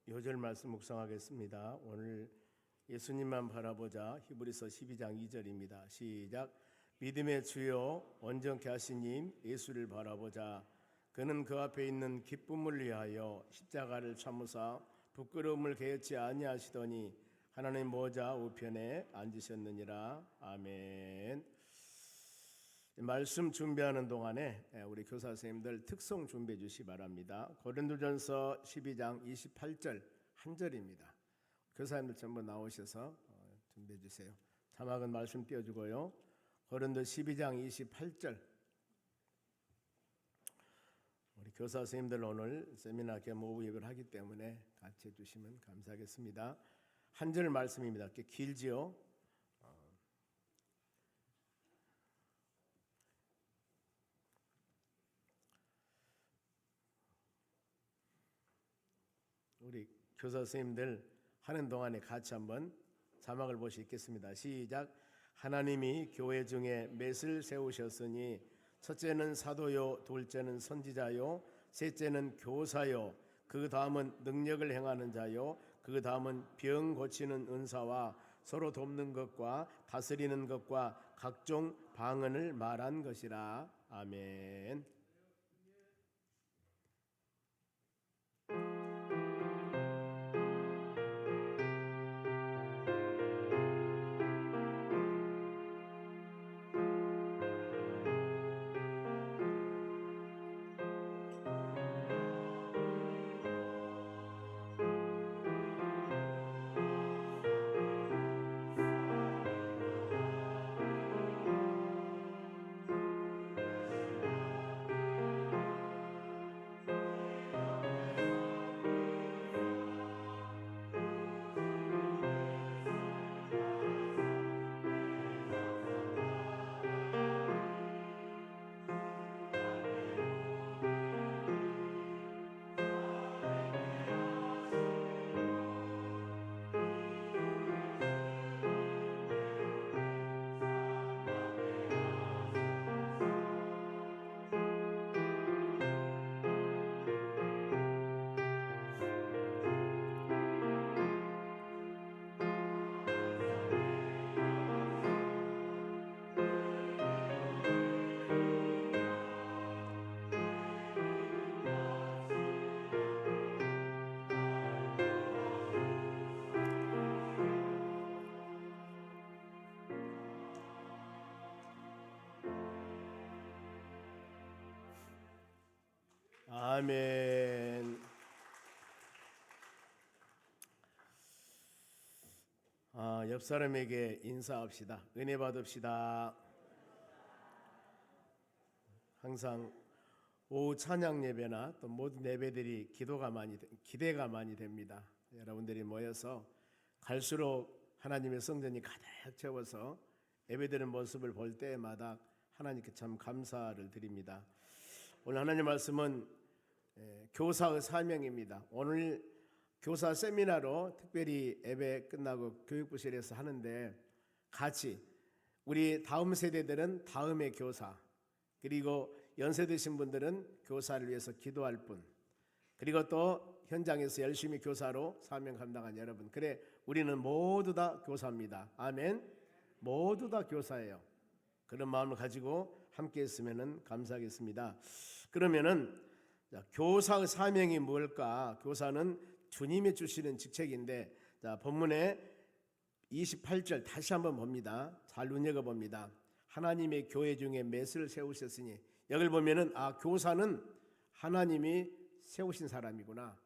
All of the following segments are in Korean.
요절 말씀 묵상하겠습니다. 오늘 예수님만 바라보자. 히브리서 12장 2절입니다. 시작. 믿음의 주요 온전케 하시님 예수를 바라보자. 그는 그 앞에 있는 기쁨을 위하여 십자가를 참으사 부끄러움을 개의치 아니하시더니 하나님 보좌 우편에 앉으셨느니라. 아멘. 말씀 준비하는 동안에 우리 교사 선생님들 특송 준비해 주시기 바랍니다. 고린도전서 12장 28절 한 절입니다. 교사님들 전부 나오셔서 준비해 주세요. 자막은 말씀 띄워주고요. 고린도 12장 28절. 우리 교사 선생님들 오늘 세미나 겸 오후 예배를 하기 때문에 같이 해주시면 감사하겠습니다. 한 절 말씀입니다. 꽤 길지요. 우리 교사 선생님들 하는 동안에 같이 한번 자막을 보시겠습니다. 시작. 하나님이 교회 중에 맷을 세우셨으니 첫째는 사도요, 둘째는 선지자요, 셋째는 교사요, 그 다음은 능력을 행하는 자요, 그 다음은 병 고치는 은사와 서로 돕는 것과 다스리는 것과 각종 방언을 말한 것이라. 아멘. 아멘. 옆 사람에게 인사합시다. 은혜 받읍시다. 항상 오후 찬양 예배나 또 모든 예배들이 기대가 많이 됩니다. 여러분들이 모여서 갈수록 하나님의 성전이 가득 채워서 예배드리는 모습을 볼 때마다 하나님께 참 감사를 드립니다. 오늘 하나님 말씀은 교사의 사명입니다. 오늘 교사 세미나로 특별히 예배 끝나고 교육부실에서 하는데 같이 우리 다음 세대들은 다음의 교사, 그리고 연세 드신 분들은 교사를 위해서 기도할 분, 그리고 또 현장에서 열심히 교사로 사명 감당한 여러분, 그래 우리는 모두 다 교사입니다. 아멘. 모두 다 교사예요. 그런 마음을 가지고 함께 했으면 감사하겠습니다. 그러면은 교사의 사명이 뭘까? 교사는 주님이 주시는 직책인데, 본문의 28절 다시 한번 봅니다. 잘 눈여겨봅니다. 하나님의 교회 중에 맷을 세우셨으니, 여기를 보면은 교사는 하나님이 세우신 사람이구나.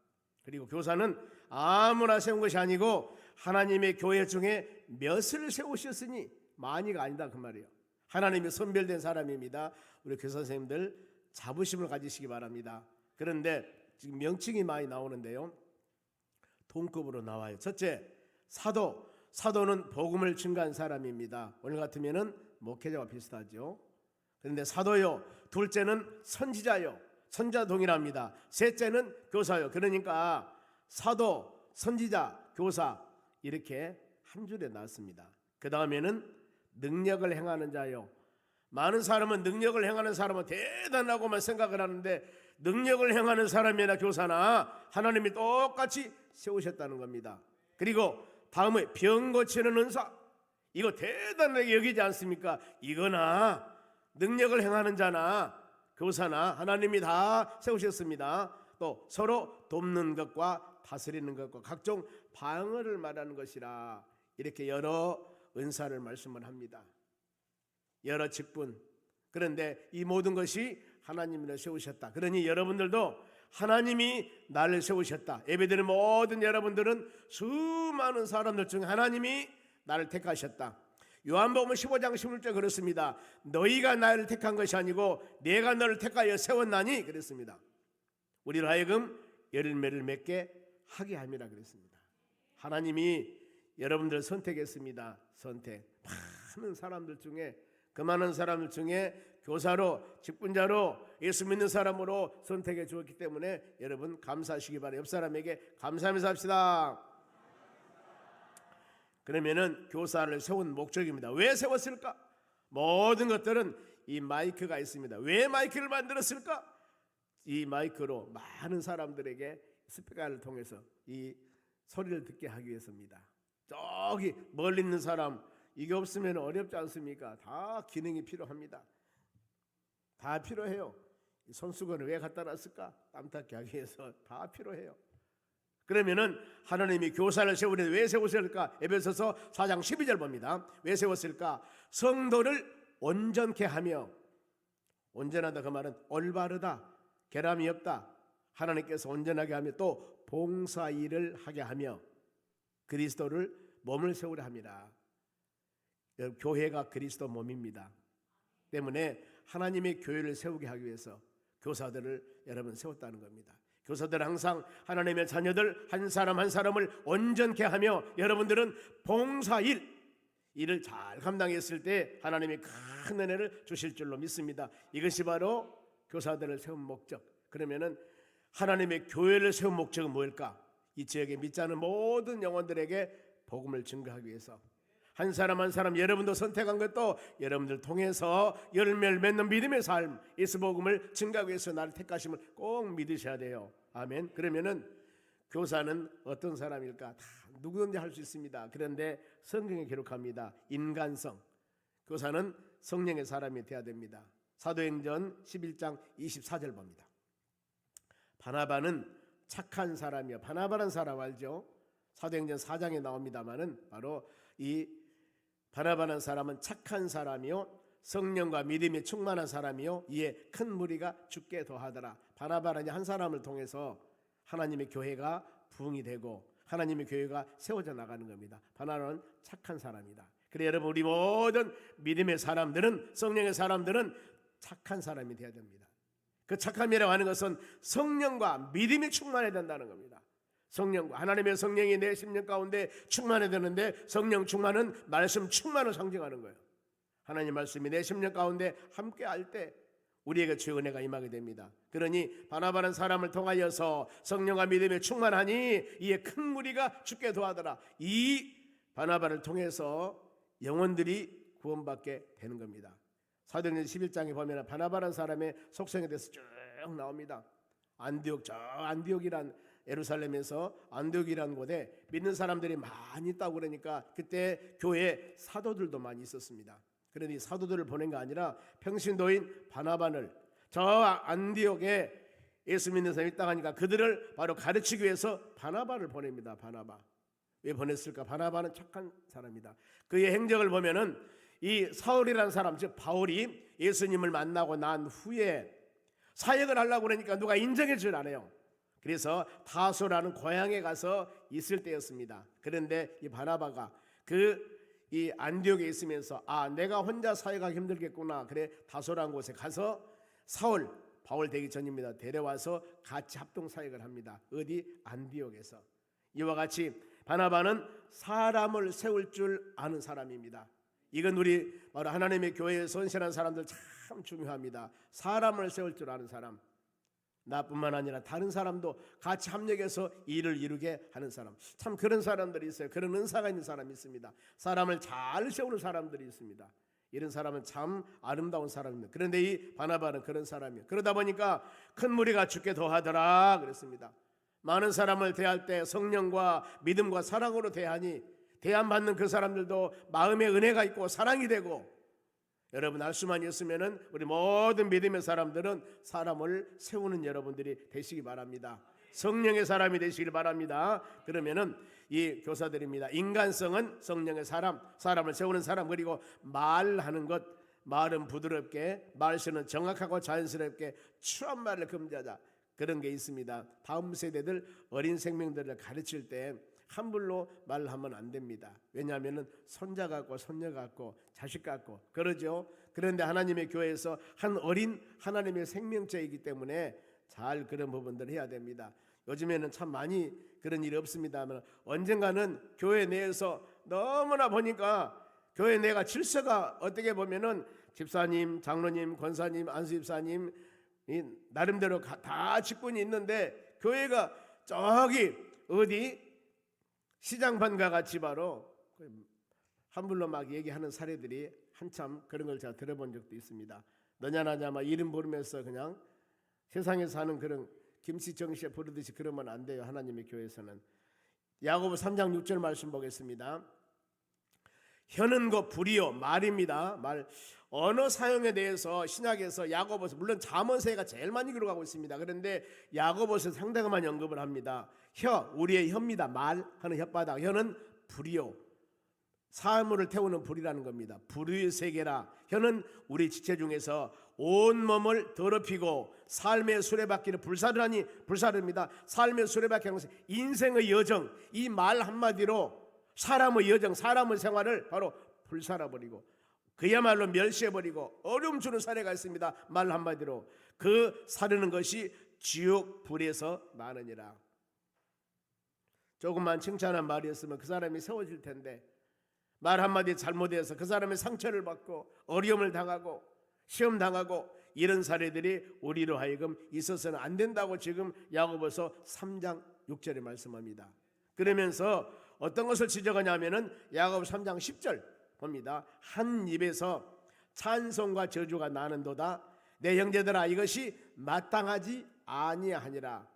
그리고 교사는 아무나 세운 것이 아니고 하나님의 교회 중에 몇을 세우셨으니, 많이가 아니다 그 말이에요. 하나님이 선별된 사람입니다. 우리 교사 선생님들 자부심을 가지시기 바랍니다. 그런데 지금 명칭이 많이 나오는데요, 동급으로 나와요. 첫째, 사도는 복음을 증거한 사람입니다. 오늘 같으면은 목회자와 비슷하죠. 그런데 사도요. 둘째는 선지자요. 선지자 동일합니다. 셋째는 교사요. 그러니까 사도, 선지자, 교사 이렇게 한 줄에 놨습니다. 그 다음에는 능력을 행하는 자요. 많은 사람은 능력을 행하는 사람은 대단하고만 생각을 하는데 능력을 행하는 사람이나 교사나 하나님이 똑같이 세우셨다는 겁니다. 그리고 다음에 병 고치는 은사, 이거 대단하게 여기지 않습니까? 이거나 능력을 행하는 자나 교사나 하나님이 다 세우셨습니다. 또 서로 돕는 것과 다스리는 것과 각종 방어를 말하는 것이라, 이렇게 여러 은사를 말씀을 합니다. 여러 직분. 그런데 이 모든 것이 하나님이 세우셨다. 그러니 여러분들도 하나님이 나를 세우셨다. 예배드리는 모든 여러분들은 수많은 사람들 중에 하나님이 나를 택하셨다. 요한복음 15장 16절 그렇습니다. 너희가 나를 택한 것이 아니고 내가 너를 택하여 세웠나니 그랬습니다. 우리로 하여금 열매를 맺게 하게 함이라 그랬습니다. 하나님이 여러분들을 선택했습니다. 선택. 많은 사람들 중에, 그 많은 사람들 중에 교사로, 직분자로, 예수 믿는 사람으로 선택해 주었기 때문에 여러분 감사하시기 바랍니다. 옆 사람에게 감사하면서 합시다. 그러면은 교사를 세운 목적입니다. 왜 세웠을까? 모든 것들은 이 마이크가 있습니다. 왜 마이크를 만들었을까? 이 마이크로 많은 사람들에게 스피커를 통해서 이 소리를 듣게 하기 위해서입니다. 저기 멀리 있는 사람, 이게 없으면 어렵지 않습니까? 다 기능이 필요합니다. 다 필요해요. 손수건을 왜 갖다 놨을까? 땀 닦게 하기 위해서 다 필요해요. 그러면은 하나님이 교사를 세우는데 왜 세우셨을까? 에베소서 4장 12절 봅니다. 왜 세웠을까? 성도를 온전케 하며, 온전하다 그 말은 올바르다, 결함이 없다, 하나님께서 온전하게 하며 또 봉사일을 하게 하며 그리스도를 몸을 세우려 합니다. 교회가 그리스도 몸입니다. 때문에 하나님의 교회를 세우게 하기 위해서 교사들을 여러분 세웠다는 겁니다. 교사들은 항상 하나님의 자녀들 한 사람 한 사람을 온전케 하며 여러분들은 봉사일, 일을 잘 감당했을 때 하나님이 큰 은혜를 주실 줄로 믿습니다. 이것이 바로 교사들을 세운 목적. 그러면은 하나님의 교회를 세운 목적은 뭘까? 이 지역에 믿지 않는 모든 영혼들에게 복음을 증거하기 위해서, 한 사람 한 사람 여러분도 선택한 것도 여러분들 통해서 열매를 맺는 믿음의 삶, 예수 복음을 증거하기 위해서 나를 택하심을 꼭 믿으셔야 돼요. 아멘. 그러면은 교사는 어떤 사람일까? 다 누구든지 할 수 있습니다. 그런데 성경에 기록합니다. 인간성. 교사는 성령의 사람이 되어야 됩니다. 사도행전 11장 24절 봅니다. 바나바는 착한 사람이요. 바나바라는 사람 알죠? 사도행전 4장에 나옵니다마는 바로 이 바나바라는 사람은 착한 사람이요, 성령과 믿음이 충만한 사람이요, 이에 큰 무리가 죽게 더하더라. 바나바라는 한 사람을 통해서 하나님의 교회가 부흥이 되고 하나님의 교회가 세워져 나가는 겁니다. 바나바는 착한 사람이다. 그래 여러분, 우리 모든 믿음의 사람들은, 성령의 사람들은 착한 사람이 되어야 됩니다. 그 착함이라고 하는 것은 성령과 믿음이 충만해야 된다는 겁니다. 성령과 하나님의 성령이 내 심령 가운데 충만해야 되는데, 성령 충만은 말씀 충만을 상징하는 거예요. 하나님 말씀이 내 심령 가운데 함께 할 때 우리에게 주의 은혜가 임하게 됩니다. 그러니 바나바는 사람을 통하여서 성령과 믿음에 충만하니 이에 큰 무리가 죽게 도하더라. 이 바나바를 통해서 영혼들이 구원받게 되는 겁니다. 사도행전 11장에 보면 바나바라는 사람의 속성에 대해서 쭉 나옵니다. 안디옥, 저 안디옥이란 예루살렘에서 안디옥이라는 곳에 믿는 사람들이 많이 있다고 그러니까 그때 교회에 사도들도 많이 있었습니다. 그런데 사도들을 보낸 게 아니라 평신도인 바나바를, 저 안디옥에 예수 믿는 사람이 있다고 하니까 그들을 바로 가르치기 위해서 바나바를 보냅니다. 바나바. 왜 보냈을까? 바나바는 착한 사람이다. 그의 행적을 보면은 이 사울이라는 사람, 즉 바울이 예수님을 만나고 난 후에 사역을 하려고 그러니까 누가 인정해 줄 안 해요. 그래서 타소라는 고향에 가서 있을 때였습니다. 그런데 이 바나바가 이 안디옥에 있으면서 내가 혼자 사역하기 힘들겠구나. 그래 타소라는 곳에 가서 사울, 바울 되기 전입니다. 데려와서 같이 합동 사역을 합니다. 어디? 안디옥에서. 이와 같이 바나바는 사람을 세울 줄 아는 사람입니다. 이건 우리 바로 하나님의 교회에 선실한 사람들 참 중요합니다. 사람을 세울 줄 아는 사람. 나뿐만 아니라 다른 사람도 같이 합력해서 일을 이루게 하는 사람. 참 그런 사람들이 있어요. 그런 은사가 있는 사람이 있습니다. 사람을 잘 세우는 사람들이 있습니다. 이런 사람은 참 아름다운 사람입니다. 그런데 이 바나바는 그런 사람이에요. 그러다 보니까 큰 무리가 죽게 더하더라 그랬습니다. 많은 사람을 대할 때 성령과 믿음과 사랑으로 대하니 대안받는 그 사람들도 마음에 은혜가 있고 사랑이 되고, 여러분 알 수만 있으면은 우리 모든 믿음의 사람들은 사람을 세우는 여러분들이 되시기 바랍니다. 성령의 사람이 되시길 바랍니다. 그러면은 이 교사들입니다. 인간성은 성령의 사람, 사람을 세우는 사람, 그리고 말하는 것, 말은 부드럽게, 말씨는 정확하고 자연스럽게 추한 말을 금지하자, 그런 게 있습니다. 다음 세대들 어린 생명들을 가르칠 때 함부로 말하면 안 됩니다. 왜냐하면 손자 같고 손녀 같고 자식 같고 그러죠. 그런데 하나님의 교회에서 한 어린 하나님의 생명체이기 때문에 잘 그런 부분들을 해야 됩니다. 요즘에는 참 많이 그런 일이 없습니다만 언젠가는 교회 내에서 너무나 보니까 교회 내가 질서가 어떻게 보면은 집사님, 장로님, 권사님, 안수집사님 나름대로 다 직분이 있는데 교회가 저기 어디 시장판과 같이 바로 함부로 막 얘기하는 사례들이 한참 그런 걸 제가 들어본 적도 있습니다. 너냐 나냐 막 이름 부르면서 그냥 세상에서 사는 그런 김치정시에 부르듯이 그러면 안 돼요. 하나님의 교회에서는. 야고보 3장 6절 말씀 보겠습니다. 혀는 것 불이요, 말입니다. 말, 언어 사용에 대해서 신약에서 야고보서, 물론 잠언서가 제일 많이 기록하고 있습니다. 그런데 야고보서 상당히 많이 언급을 합니다. 혀, 우리의 혀입니다. 말하는 혓바닥. 혀는 불이요, 사물을 태우는 불이라는 겁니다. 불의 세계라. 혀는 우리 지체 중에서 온 몸을 더럽히고 삶의 수레바퀴를 불사르니 불사릅니다. 삶의 수레바퀴 하는 것은 인생의 여정, 이 말 한마디로 사람의 여정, 사람의 생활을 바로 불살아버리고 그야말로 멸시해버리고 어려움 주는 사례가 있습니다. 말 한마디로 그 사르는 것이 지옥 불에서 나느니라. 조금만 칭찬한 말이었으면 그 사람이 세워질 텐데 말 한마디 잘못해서 그 사람의 상처를 받고 어려움을 당하고 시험 당하고 이런 사례들이 우리로 하여금 있어서는 안 된다고 지금 야고보서 3장 6절에 말씀합니다. 그러면서 어떤 것을 지적하냐면은 야고보 3장 10절 봅니다. 한 입에서 찬송과 저주가 나는도다. 내 형제들아 이것이 마땅하지 아니하니라.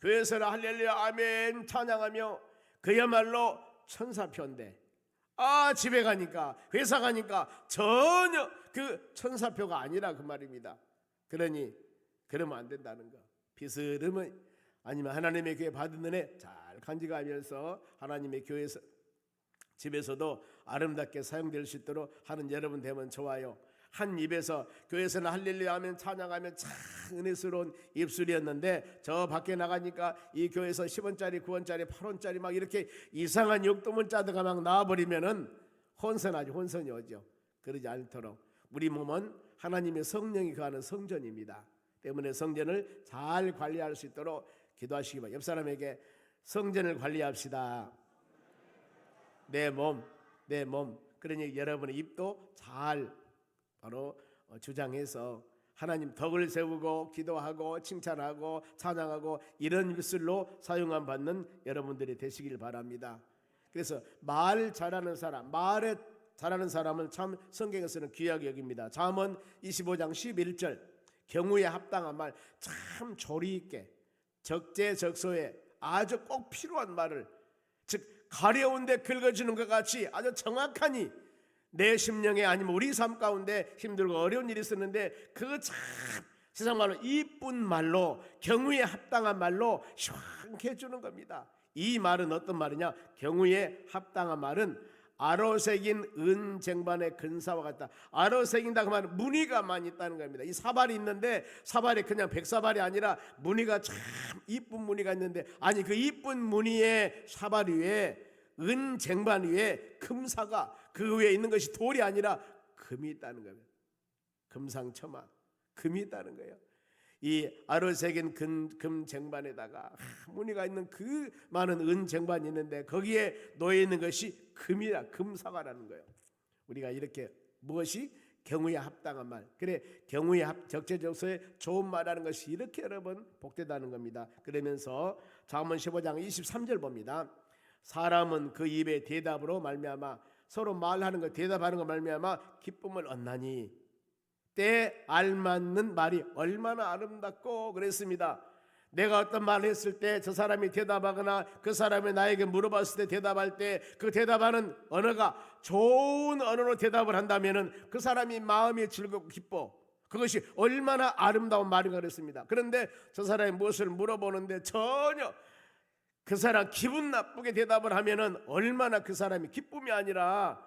교회에서는 할렐루야 아멘 찬양하며 그야말로 천사표인데 집에 가니까 회사 가니까 전혀 그 천사표가 아니라 그 말입니다. 그러니 그러면 안 된다는 거. 비스름은 아니면 하나님의 교회 받은 은혜 잘 간직하면서 하나님의 교회에서 집에서도 아름답게 사용될 수 있도록 하는 여러분 되면 좋아요. 한 입에서 교회에서는 할렐루야 하면 찬양하면 참 은혜스러운 입술이었는데 저 밖에 나가니까 이 교회에서 10원짜리 9원짜리 8원짜리 막 이렇게 이상한 욕도문자드가 막 나와버리면은 혼선하죠. 혼선이 오죠. 그러지 않도록 우리 몸은 하나님의 성령이 거하는 성전입니다. 때문에 성전을 잘 관리할 수 있도록 기도하시기 바랍니다. 옆 사람에게 성전을 관리합시다. 내 몸. 그러니 여러분의 입도 잘 바로 주장해서 하나님 덕을 세우고 기도하고 칭찬하고 찬양하고 이런 입술로 사용함 받는 여러분들이 되시길 바랍니다. 그래서 말 잘하는 사람, 말에 잘하는 사람은 참 성경에서는 귀하게 여깁니다. 잠언 25장 11절 경우에 합당한 말, 참 조리 있게 적재적소에 아주 꼭 필요한 말을, 즉 가려운데 긁어주는 것 같이 아주 정확하니 내 심령에 아니면 우리 삶 가운데 힘들고 어려운 일이 있었는데 그 참 세상 말로 이쁜 말로 경우에 합당한 말로 시원케 해주는 겁니다. 이 말은 어떤 말이냐? 경우에 합당한 말은 아로새긴 은쟁반의 근사와 같다. 아로새긴다 그 말은 무늬가 많이 있다는 겁니다. 이 사발이 있는데 사발이 그냥 백사발이 아니라 무늬가 참 이쁜 무늬가 있는데, 아니 그 이쁜 무늬의 사발 위에 은쟁반 위에 금사가, 그 위에 있는 것이 돌이 아니라 금이 있다는 거예요. 금상첨화 금이 있다는 거예요. 이 아로새긴 금쟁반에다가 무늬가 있는 그 많은 은쟁반이 있는데 거기에 놓여 있는 것이 금이라, 금사과라는 거예요. 우리가 이렇게 무엇이 경우에 합당한 말, 그래 경우에 적재적소에 좋은 말하는 것이 이렇게 여러분 복되다는 겁니다. 그러면서 잠언 15장 23절 봅니다. 사람은 그 입의 대답으로 말미암아 서로 말하는 거 대답하는 거 말미암아 기쁨을 얻나니 때에 알맞는 말이 얼마나 아름답고 그랬습니다. 내가 어떤 말을 했을 때 저 사람이 대답하거나 그 사람이 나에게 물어봤을 때 대답할 때 그 대답하는 언어가 좋은 언어로 대답을 한다면 그 사람이 마음이 즐겁고 기뻐. 그것이 얼마나 아름다운 말인가 그랬습니다. 그런데 저 사람이 무엇을 물어보는데 전혀 그 사람 기분 나쁘게 대답을 하면은 얼마나 그 사람이 기쁨이 아니라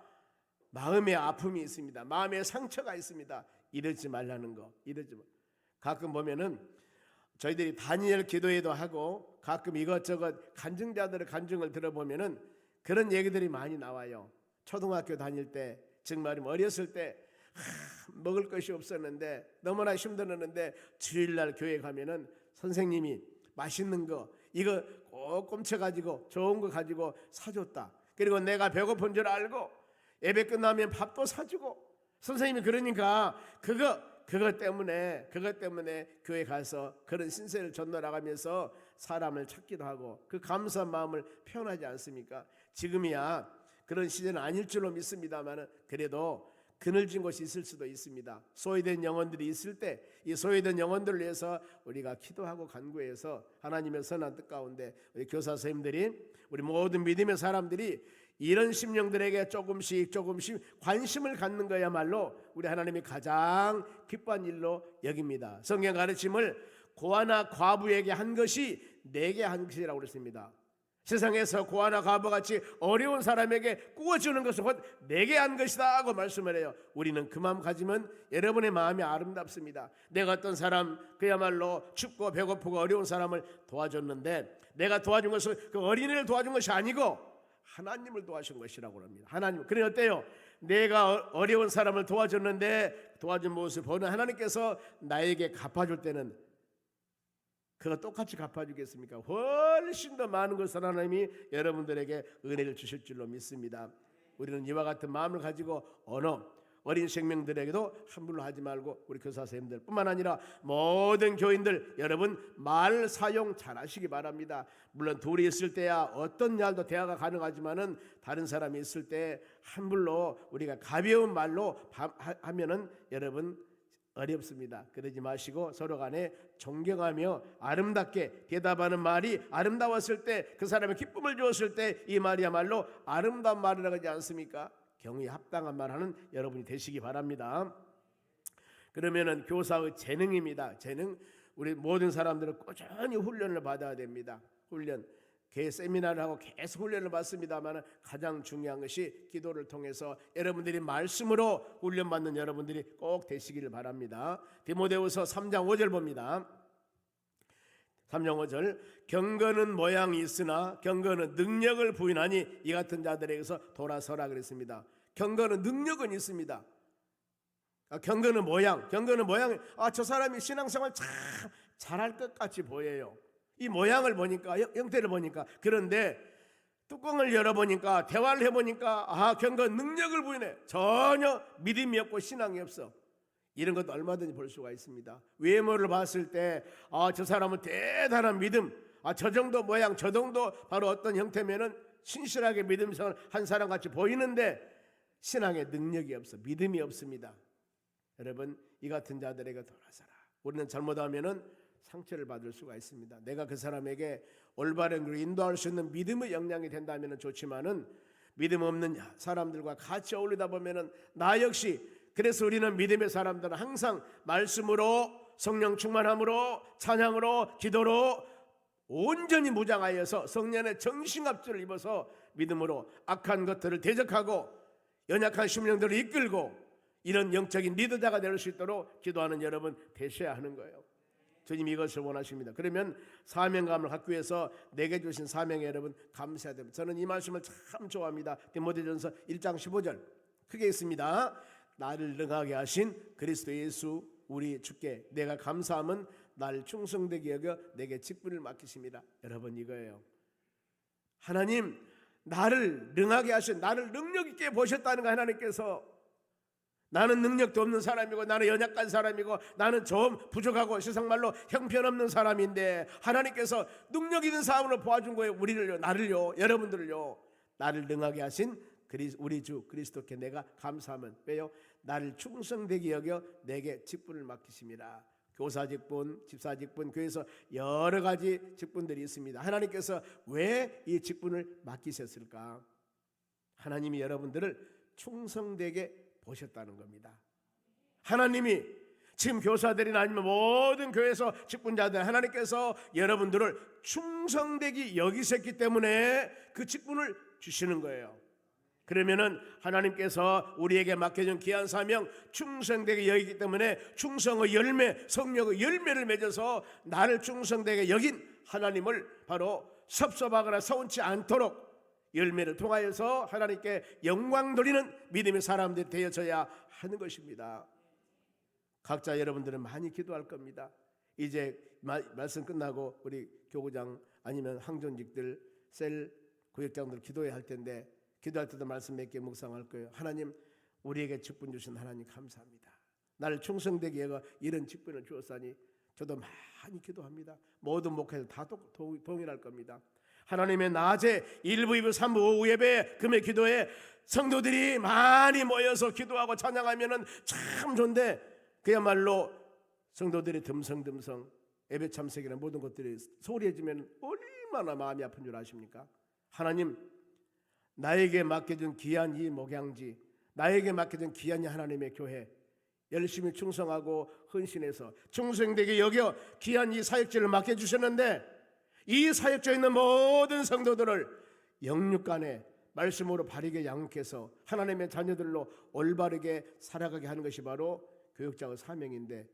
마음의 아픔이 있습니다. 마음의 상처가 있습니다. 이러지 말라는 거. 이러지 마. 가끔 보면은 저희들이 다니엘 기도회도 하고 가끔 이것저것 간증자들의 간증을 들어보면은 그런 얘기들이 많이 나와요. 초등학교 다닐 때 정말 어렸을 때 먹을 것이 없었는데 너무나 힘들었는데 주일날 교회 가면은 선생님이 맛있는 거 이거 꼭 꼼쳐가지고 좋은 거 가지고 사줬다. 그리고 내가 배고픈 줄 알고 예배 끝나면 밥도 사주고 선생님이 그러니까 그것 때문에 교회 가서 그런 신세를 전달하면서 사람을 찾기도 하고 그 감사한 마음을 표현하지 않습니까? 지금이야 그런 시대는 아닐 줄로 믿습니다만 그래도 그늘진 곳이 있을 수도 있습니다. 소외된 영혼들이 있을 때 이 소외된 영혼들을 위해서 우리가 기도하고 간구해서 하나님의 선한 뜻 가운데 우리 교사 선생님들이 우리 모든 믿음의 사람들이 이런 심령들에게 조금씩 관심을 갖는 거야말로 우리 하나님이 가장 기뻐한 일로 여깁니다. 성경 가르침을 고아나 과부에게 한 것이 내게 한 것이라고 그랬습니다. 세상에서 고아나 과부같이 어려운 사람에게 구워주는 것은 곧 내게 한 것이다 하고 말씀을 해요. 우리는 그 마음 가지면 여러분의 마음이 아름답습니다. 내가 어떤 사람 그야말로 춥고 배고프고 어려운 사람을 도와줬는데 내가 도와준 것은 그 어린이를 도와준 것이 아니고 하나님을 도와준 것이라고 합니다. 하나님. 그래 어때요? 내가 어려운 사람을 도와줬는데 도와준 모습을 보는 하나님께서 나에게 갚아줄 때는 그거 똑같이 갚아주겠습니까? 훨씬 더 많은 것을 하나님이 여러분들에게 은혜를 주실 줄로 믿습니다. 우리는 이와 같은 마음을 가지고 어린 생명들에게도 함부로 하지 말고 우리 교사 선생님들 뿐만 아니라 모든 교인들 여러분 말 사용 잘 하시기 바랍니다. 물론 둘이 있을 때야 어떤 말도 대화가 가능하지만은 다른 사람이 있을 때 함부로 우리가 가벼운 말로 하면은 여러분 어렵습니다. 그러지 마시고 서로 간에 존경하며 아름답게 대답하는 말이 아름다웠을 때 그 사람의 기쁨을 주었을 때 이 말이야말로 아름다운 말이라고 하지 않습니까? 경의에 합당한 말하는 여러분이 되시기 바랍니다. 그러면은 교사의 재능입니다. 재능 우리 모든 사람들은 꾸준히 훈련을 받아야 됩니다. 훈련 개 세미나를 하고 계속 훈련을 받습니다만 가장 중요한 것이 기도를 통해서 여러분들이 말씀으로 훈련받는 여러분들이 꼭 되시기를 바랍니다. 디모데후서 3장 5절 봅니다. 3장 5절 경건은 모양이 있으나 경건은 능력을 부인하니 이 같은 자들에게서 돌아서라 그랬습니다. 경건은 능력은 있습니다. 경건은 모양 저 사람이 신앙생활 참 잘할 것 같이 보여요. 이 모양을 보니까 형태를 보니까 그런데 뚜껑을 열어보니까 대화를 해보니까 경건 능력을 부인해. 전혀 믿음이 없고 신앙이 없어. 이런 것도 얼마든지 볼 수가 있습니다. 외모를 봤을 때 저 사람은 대단한 믿음 저 정도 모양 저 정도 바로 어떤 형태면은 신실하게 믿음생활 한 사람 같이 보이는데 신앙의 능력이 없어. 믿음이 없습니다. 여러분 이 같은 자들에게 돌아서라. 우리는 잘못하면은 상처를 받을 수가 있습니다. 내가 그 사람에게 올바른 길로 인도할 수 있는 믿음의 역량이 된다면 좋지만은 믿음 없는 사람들과 같이 어울리다 보면은 나 역시 그래서 우리는 믿음의 사람들은 항상 말씀으로 성령 충만함으로 찬양으로 기도로 온전히 무장하여서 성령의 정신갑주를 입어서 믿음으로 악한 것들을 대적하고 연약한 심령들을 이끌고 이런 영적인 리더자가 될 수 있도록 기도하는 여러분 되셔야 하는 거예요. 주님 이것을 원하십니다. 그러면 사명감을 갖기 위해서 내게 주신 사명에 여러분 감사해야 됩니다. 저는 이 말씀을 참 좋아합니다. 디모데전서 1장 15절 크게 있습니다. 나를 능하게 하신 그리스도 예수 우리 주께 내가 감사함은 나를 충성되게 여겨 내게 직분을 맡기십니다. 여러분 이거예요. 하나님 나를 능하게 하신 나를 능력 있게 보셨다는 거 하나님께서 나는 능력도 없는 사람이고 나는 연약한 사람이고 나는 좀 부족하고 세상말로 형편없는 사람인데 하나님께서 능력 있는 사람으로 보아준 거예요. 우리를요 나를요 여러분들을요 나를 능하게 하신 우리 주 그리스도께 내가 감사하면 왜요? 나를 충성되게 여겨 내게 직분을 맡기심이라. 교사 직분, 집사 직분, 교회에서 여러 가지 직분들이 있습니다. 하나님께서 왜 이 직분을 맡기셨을까? 하나님이 여러분들을 충성되게 보셨다는 겁니다. 하나님이 지금 교사들이나 아니면 모든 교회에서 직분자들, 하나님께서 여러분들을 충성되게 여기셨기 때문에 그 직분을 주시는 거예요. 그러면은 하나님께서 우리에게 맡겨준 귀한 사명 충성되게 여기기 때문에 충성의 열매, 성령의 열매를 맺어서 나를 충성되게 여긴 하나님을 바로 섭섭하거나 서운치 않도록 열매를 통하여서 하나님께 영광 돌리는 믿음의 사람들이 되어져야 하는 것입니다. 각자 여러분들은 많이 기도할 겁니다. 이제 말씀 끝나고 우리 교구장 아니면 항전직들, 셀 구역장들 기도해야 할 텐데 기도할 때도 말씀 몇 개 묵상할 거예요. 하나님, 우리에게 직분 주신 하나님 감사합니다. 나를 충성되게 여겨 이런 직분을 주었사니 저도 많이 기도합니다. 모든 목회자 다 동일할 겁니다. 하나님의 낮에 1부, 2부, 3부, 오후 예배, 금요 기도에 성도들이 많이 모여서 기도하고 찬양하면은 참 좋은데 그야말로 성도들이 듬성듬성 예배 참석이나 모든 것들이 소리해지면 얼마나 마음이 아픈 줄 아십니까? 하나님, 나에게 맡겨준 귀한 이 목양지, 나에게 맡겨준 귀한 이 하나님의 교회 열심히 충성하고 헌신해서 충성되게 여겨 귀한 이 사역지를 맡겨주셨는데 이 사역자에 있는 모든 성도들을 영육간에 말씀으로 바르게 양육해서 하나님의 자녀들로 올바르게 살아가게 하는 것이 바로 교육자의 사명인데,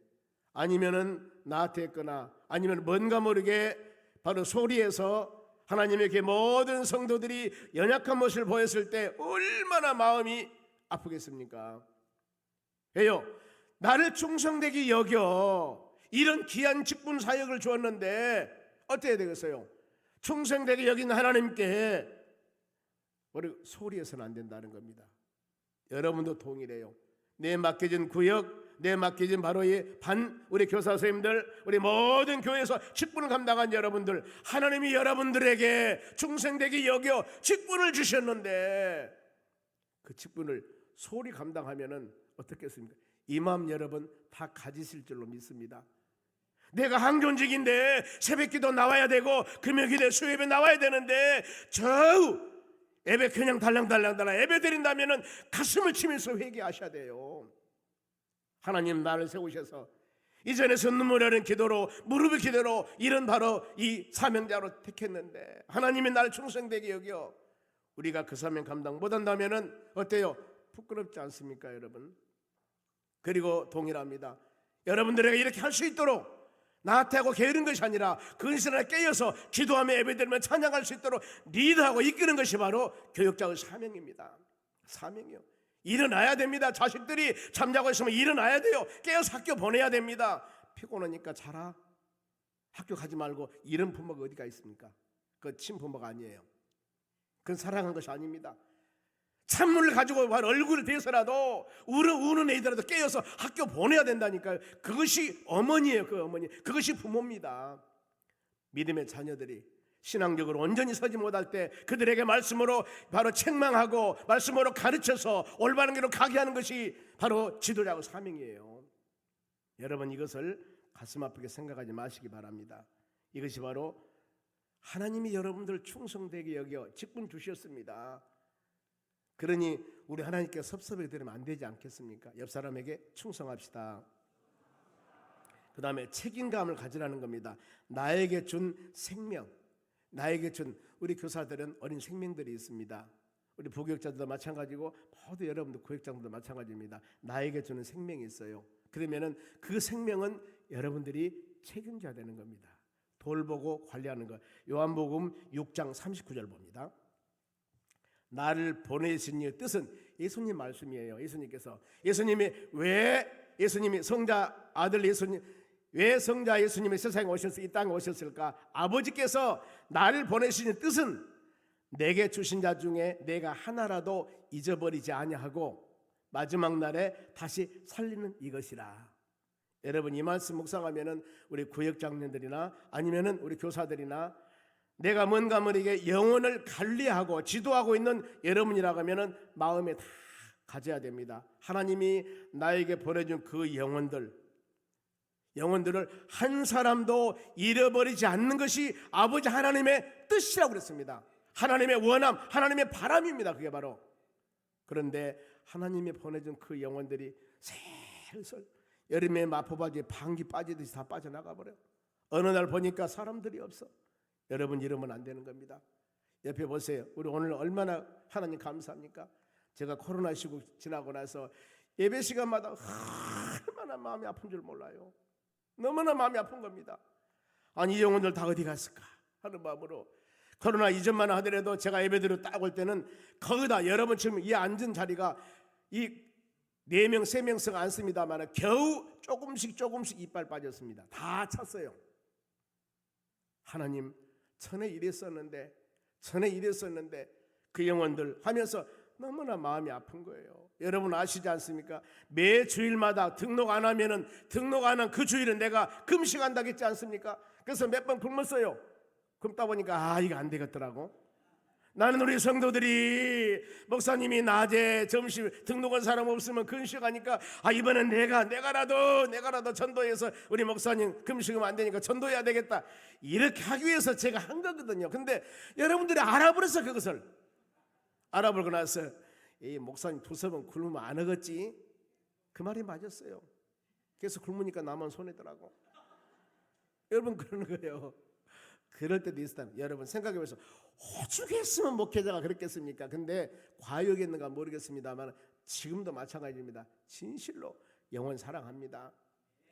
아니면은 나태했거나 아니면 뭔가 모르게 바로 소리에서 하나님의 모든 성도들이 연약한 모습을 보였을 때 얼마나 마음이 아프겠습니까? 왜요? 나를 충성되게 여겨 이런 귀한 직분 사역을 주었는데 어떻게 되겠어요? 충성되게 여긴 하나님께 우리 소리해서는 안 된다는 겁니다. 여러분도 동일해요. 내 맡겨진 구역, 내 맡겨진 바로 이 우리 교사 선생님들, 우리 모든 교회에서 직분을 감당한 여러분들, 하나님이 여러분들에게 충성되게 여겨 직분을 주셨는데 그 직분을 소리 감당하면은 어떻겠습니까? 이 마음 여러분 다 가지실 줄로 믿습니다. 내가 항존직인데 새벽기도 나와야 되고 금요기도 수요예배 나와야 되는데 저 예배 그냥 달랑달랑 예배 드린다면은 가슴을 치면서 회개하셔야 돼요. 하나님 나를 세우셔서 이전에서 눈물 흘리는 기도로 무릎의 기도로 이런 바로 이 사명자로 택했는데 하나님이 나를 충성되게 여겨 우리가 그 사명 감당 못한다면은 어때요? 부끄럽지 않습니까 여러분? 그리고 동일합니다. 여러분들에게 이렇게 할 수 있도록 나태하고 게으른 것이 아니라 근신에 깨어서 기도하며 예배드리며 찬양할 수 있도록 리드하고 이끄는 것이 바로 교육자의 사명입니다. 사명이요. 일어나야 됩니다. 자식들이 잠자고 있으면 일어나야 돼요. 깨어서 학교 보내야 됩니다. 피곤하니까 자라. 학교 가지 말고 이런 부모가 어디가 있습니까? 그건 친부모가 아니에요. 그건 사랑한 것이 아닙니다. 찬물을 가지고 얼굴을 대서라도 우는 애들라도 깨어서 학교 보내야 된다니까요. 그것이 어머니예요. 그 어머니, 그것이 부모입니다. 믿음의 자녀들이 신앙적으로 온전히 서지 못할 때 그들에게 말씀으로 바로 책망하고 말씀으로 가르쳐서 올바른 길로 가게 하는 것이 바로 지도자의 사명이에요. 여러분 이것을 가슴 아프게 생각하지 마시기 바랍니다. 이것이 바로 하나님이 여러분들 충성되게 여겨 직분 주셨습니다. 그러니 우리 하나님께 섭섭하게 되면 안 되지 않겠습니까? 옆 사람에게 충성합시다. 그 다음에 책임감을 가지라는 겁니다. 나에게 준 생명, 나에게 준 우리 교사들은 어린 생명들이 있습니다. 우리 부교육자들도 마찬가지고 모두 여러분들 구역장들도 마찬가지입니다. 나에게 주는 생명이 있어요. 그러면은 그 생명은 여러분들이 책임져야 되는 겁니다. 돌보고 관리하는 것. 요한복음 6장 39절 봅니다. 나를 보내신 이의 뜻은 예수님 말씀이에요. 예수님이 성자 아들 예수님, 왜 성자 예수님이 세상에 오셔서 이 땅에 오셨을까? 아버지께서 나를 보내신 뜻은 내게 주신 자 중에 내가 하나라도 잊어버리지 아니하고 마지막 날에 다시 살리는 이것이라. 여러분 이 말씀 묵상하면은 우리 구역장님들이나 아니면은 우리 교사들이나 내가 뭔가 모르게 영혼을 관리하고 지도하고 있는 여러분이라고 하면은 마음에 다 가져야 됩니다. 하나님이 나에게 보내준 그 영혼들을 한 사람도 잃어버리지 않는 것이 아버지 하나님의 뜻이라고 그랬습니다. 하나님의 원함, 하나님의 바람입니다. 그게 바로. 그런데 하나님이 보내준 그 영혼들이 슬슬 여름에 마포바지에 방귀 빠지듯이 다 빠져나가 버려요. 어느 날 보니까 사람들이 없어. 여러분 이러면 안 되는 겁니다. 옆에 보세요. 우리 오늘 얼마나 하나님 감사합니까? 제가 코로나 시국 지나고 나서 예배 시간마다 얼마나 마음이 아픈 줄 몰라요. 너무나 마음이 아픈 겁니다. 아니 이 영혼들 다 어디 갔을까 하는 마음으로 코로나 이전만 하더라도 제가 예배드리러 딱 올 때는 거기다 여러분 지금 이 앉은 자리가 이 4명 3명씩 앉습니다만 겨우 조금씩 이빨 빠졌습니다. 다 찼어요. 하나님 전에 이랬었는데 그 영혼들 하면서 너무나 마음이 아픈 거예요. 여러분 아시지 않습니까? 매 주일마다 등록 안 하면은 등록 안 한 그 주일은 내가 금식한다고 했지 않습니까? 그래서 몇 번 굶었어요. 굶다 보니까 이거 안 되겠더라고. 나는 우리 성도들이 목사님이 낮에 점심 등록한 사람 없으면 금식하니까 이번엔 내가라도 전도해서 우리 목사님 금식하면 안 되니까 전도해야 되겠다. 이렇게 하기 위해서 제가 한 거거든요. 근데 여러분들이 알아버렸어. 그것을 알아보고 나서 이 목사님 두세 번 굶으면 안 하겠지? 그 말이 맞았어요. 그래서 굶으니까 나만 손해더라고. 여러분 그러는 거예요. 그럴 때도 있다. 여러분 생각해보세요. 오죽했으면 목회자가 그랬겠습니까? 근데 과욕했는가 모르겠습니다만 지금도 마찬가지입니다. 진실로 영혼 사랑합니다.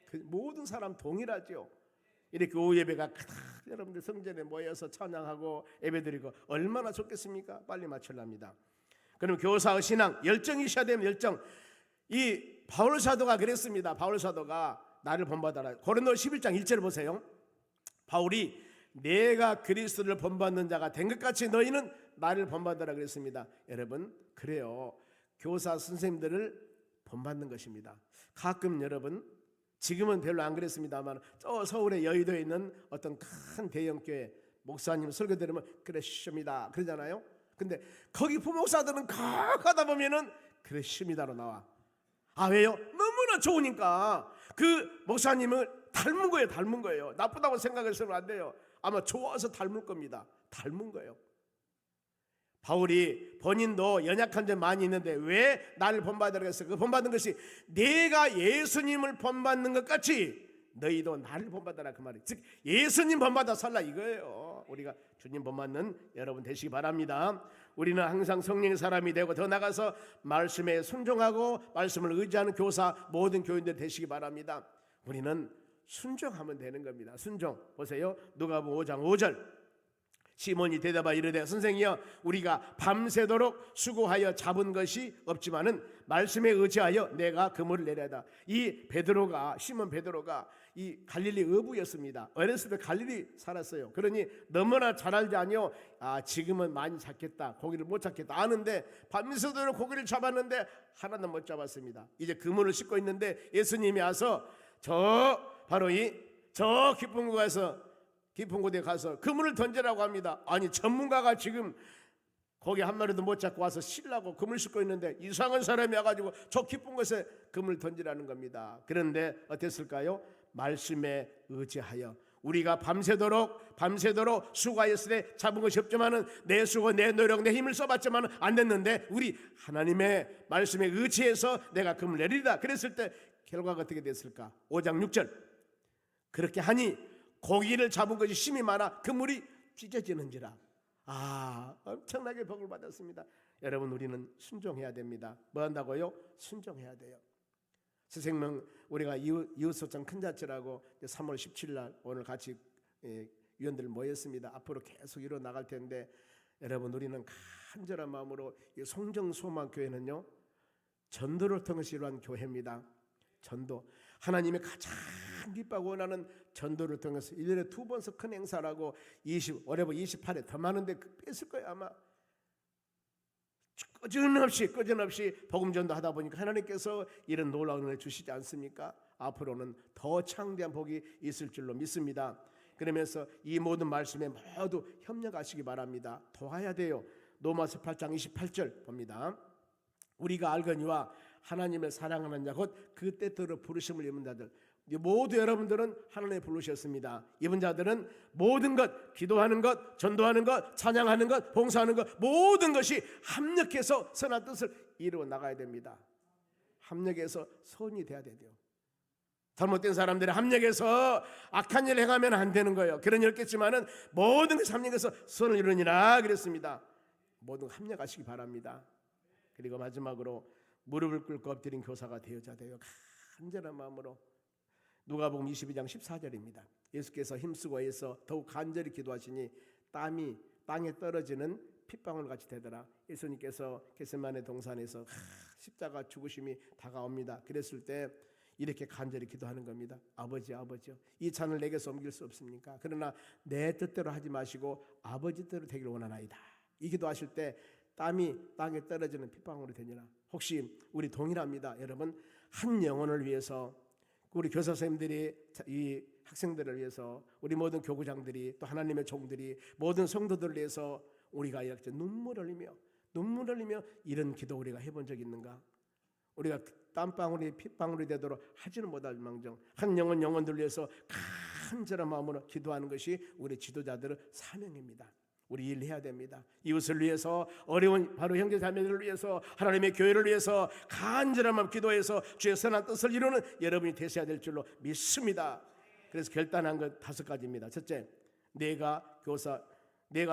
그 모든 사람 동일하죠. 이렇게 오후 예배가 여러분들 성전에 모여서 찬양하고 예배드리고 얼마나 좋겠습니까? 빨리 마치려합니다. 그럼 교사의 신앙 열정이 있어야 되면 열정. 이 바울 사도가 그랬습니다. 바울 사도가 나를 본받아라. 고린도 11장 1절 보세요. 바울이 내가 그리스도를 본받는 자가 된 것 같이 너희는 나를 본받아라 그랬습니다. 여러분 그래요. 교사 선생님들을 본받는 것입니다. 가끔 여러분 지금은 별로 안 그랬습니다만 저 서울의 여의도에 있는 어떤 큰 대형교회 목사님 설교 들으면 그러십니다 그러잖아요. 근데 거기 부목사들은 가다 보면은 그러십니다로 나와. 왜요? 너무나 좋으니까 그 목사님을 닮은 거예요. 나쁘다고 생각했으면 안 돼요. 아마 좋아서 닮을 겁니다. 닮은 거예요. 바울이 본인도 연약한 점 많이 있는데 왜 나를 본받으라고 했어요? 그 본받는 것이 내가 예수님을 본받는 것 같이 너희도 나를 본받아라 그 말이에요. 즉 예수님 본받아 살라 이거예요. 우리가 주님 본받는 여러분 되시기 바랍니다. 우리는 항상 성령의 사람이 되고 더 나가서 말씀에 순종하고 말씀을 의지하는 교사 모든 교인들 되시기 바랍니다. 우리는 순종하면 되는 겁니다. 순종 보세요. 누가복음 5장 5절 시몬이 대답하여 이르되 선생이여 우리가 밤새도록 수고하여 잡은 것이 없지만은 말씀에 의지하여 내가 그물을 내려다. 이 시몬 베드로가 이 갈릴리 어부였습니다. 어렸을 때 갈릴리 살았어요. 그러니 너무나 잘 알지 아니요. 지금은 많이 잡겠다. 고기를 못 잡겠다 아는데 밤새도록 고기를 잡았는데 하나도 못 잡았습니다. 이제 그물을 싣고 있는데 예수님이 와서 바로 저 깊은 곳에 가서 그물을 던지라고 합니다. 아니 전문가가 지금 거기 한 마리도 못 잡고 와서 쉬려고 그물 싣고 있는데 이상한 사람이 와가지고 저 깊은 곳에 그물 던지라는 겁니다. 그런데 어땠을까요? 말씀에 의지하여 우리가 밤새도록 수고하였을 때 잡은 것이 없지만은 내 수고 내 노력 내 힘을 써봤지만은 안 됐는데 우리 하나님의 말씀에 의지해서 내가 그물 내리리다 그랬을 때 결과가 어떻게 됐을까? 5장 6절 그렇게 하니 고기를 잡은 것이 심히 많아 그물이 찢어지는지라. 엄청나게 복을 받았습니다. 여러분 우리는 순종해야 됩니다. 뭐 한다고요? 순종해야 돼요. 새생명 우리가 이웃소장 큰자치라고 3월 17일 날 오늘 같이 위원들 모였습니다. 앞으로 계속 이뤄 나갈 텐데 여러분 우리는 간절한 마음으로 이 송정소망교회는요 전도를 통해서 이루한 교회입니다. 전도 하나님이 가장 기뻐하고 원하는 전도를 통해서 1년에 2번씩 큰 행사라고 올해부 28회 더 많은데 뺐을 거예요 아마. 꺼짐없이 복음 전도 하다 보니까 하나님께서 이런 놀라운 은혜 주시지 않습니까? 앞으로는 더 창대한 복이 있을 줄로 믿습니다. 그러면서 이 모든 말씀에 모두 협력하시기 바랍니다. 도와야 돼요. 로마서 8장 28절 봅니다. 우리가 알거니와 하나님을 사랑하는 자 곧 그 때때로 부르심을 입은 자들, 모두 여러분들은 하나님의 부르셨습니다. 입은 자들은 모든 것, 기도하는 것, 전도하는 것, 찬양하는 것, 봉사하는 것, 모든 것이 합력해서 선한 뜻을 이루어 나가야 됩니다. 합력해서 선이 돼야 돼요. 잘못된 사람들이 합력해서 악한 일을 행하면 안 되는 거예요. 그런 일 없겠지만은 모든 것이 합력해서 선을 이루니라 그랬습니다. 모든 합력하시기 바랍니다. 그리고 마지막으로 무릎을 꿇고 엎드린 교사가 되어야 돼요. 간절한 마음으로. 누가복음 22장 14절입니다. 예수께서 힘쓰고 애써 더욱 간절히 기도하시니 땀이 땅에 떨어지는 핏방울 같이 되더라. 예수님께서 겟세마네 동산에서 십자가 죽으심이 다가옵니다. 그랬을 때 이렇게 간절히 기도하는 겁니다. 아버지, 아버지요, 이 잔을 내게서 옮길 수 없습니까? 그러나 내 뜻대로 하지 마시고 아버지 뜻대로 되기를 원하나이다. 이 기도하실 때 땀이 땅에 떨어지는 핏방울이 되니라. 혹시 우리 동일합니다. 여러분, 한 영혼을 위해서, 우리 교사 선생님들이 이 학생들을 위해서, 우리 모든 교구장들이, 또 하나님의 종들이, 모든 성도들을 위해서 우리가 이렇게 눈물을 흘리며 이런 기도 우리가 해본 적 있는가? 우리가 땀방울이 핏방울이 되도록 하지는 못할 망정 한 영혼들을 위해서 간절한 마음으로 기도하는 것이 우리 지도자들의 사명입니다. 우리 일해야 됩니다. 이웃을 위해서, 어려운 바로 형제 자매들을 위해서, 하나님의 교회를 위해서 간절한 마음 기도해서 주의 선한 뜻을 이루는 여러분이 되셔야 될 줄로 믿습니다. 그래서 결단한 것 5가지입니다. 첫째, 내가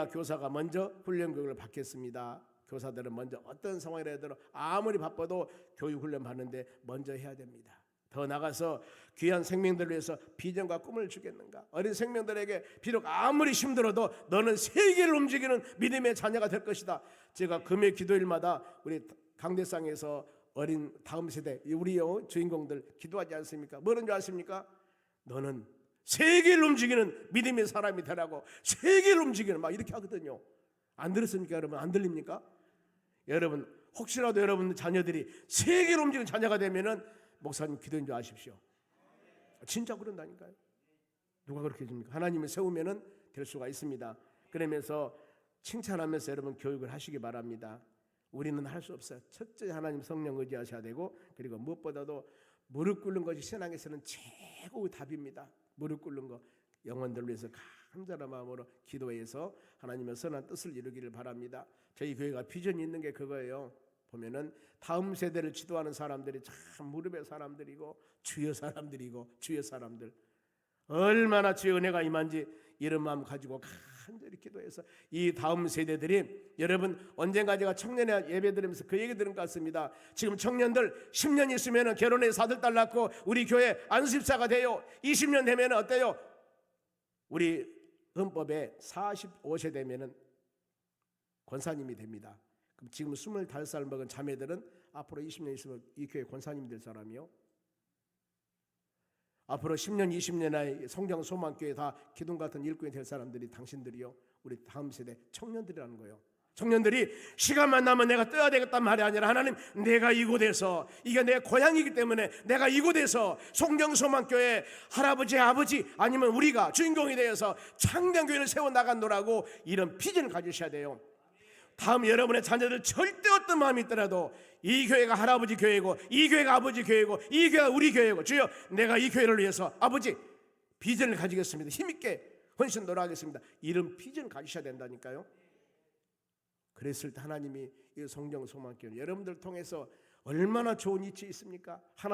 교사가 먼저 훈련 교육을 받겠습니다. 교사들은 먼저 어떤 상황이라도 아무리 바빠도 교육 훈련 받는데 먼저 해야 됩니다. 더 나가서 귀한 생명들을 위해서 비전과 꿈을 주겠는가? 어린 생명들에게 비록 아무리 힘들어도 너는 세계를 움직이는 믿음의 자녀가 될 것이다. 제가 금요 기도일마다 우리 강대상에서 어린 다음 세대 우리 주인공들 기도하지 않습니까? 뭐라는 줄 아십니까? 너는 세계를 움직이는 믿음의 사람이 되라고. 세계를 움직이는 막 이렇게 하거든요. 안 들었습니까, 여러분? 안 들립니까? 여러분, 혹시라도 여러분 자녀들이 세계를 움직이는 자녀가 되면은 목사님 기도인 줄 아십시오. 진짜 그런다니까요. 누가 그렇게 해줍니까? 하나님을 세우면은 될 수가 있습니다. 그러면서 칭찬하면서 여러분 교육을 하시기 바랍니다. 우리는 할 수 없어요. 첫째, 하나님 성령 의지하셔야 되고, 그리고 무엇보다도 무릎 꿇는 것이 신앙에서는 최고의 답입니다. 무릎 꿇는 것, 영혼들을 위해서 간절한 마음으로 기도해서 하나님의 선한 뜻을 이루기를 바랍니다. 저희 교회가 비전이 있는 게 그거예요. 보면은 다음 세대를 지도하는 사람들이 참 무릎의 사람들이고 주여 사람들 얼마나 주의 은혜가 임한지 이런 마음 가지고 간절히 기도해서 이 다음 세대들이, 여러분 언젠가 제가 청년회 예배 드리면서 그 얘기 들은 것 같습니다. 지금 청년들 10년 있으면 결혼해서 아들 딸 낳고 우리 교회 안수집사가 돼요. 20년 되면 어때요? 우리 헌법에 45세 되면은 권사님이 됩니다. 그럼 지금 25살 먹은 자매들은 앞으로 20년 있으면 이 교회 권사님 될 사람이요. 앞으로 10년, 20년 에 성경 소망교회 다 기둥 같은 일꾼이 될 사람들이 당신들이요. 우리 다음 세대 청년들이라는 거예요. 청년들이 시간만 나면 내가 떠야 되겠단 말이 아니라, 하나님 내가 이곳에서, 이게 내 고향이기 때문에 내가 이곳에서 성경소망교회 할아버지 아버지 아니면 우리가 주인공이 되어서 창단교회를 세워나간다라고 이런 비전을 가지셔야 돼요. 다음 여러분의 자녀들 절대 어떤 마음이 있더라도 이 교회가 할아버지 교회고, 이 교회가 아버지 교회고, 이 교회가 우리 교회고, 주여 내가 이 교회를 위해서 아버지 비전을 가지겠습니다. 힘있게 헌신 노력하겠습니다. 이런 비전을 가지셔야 된다니까요. 그랬을 때 하나님이 이 성경 소망교회 여러분들 통해서 얼마나 좋은 이치 있습니까? 하나님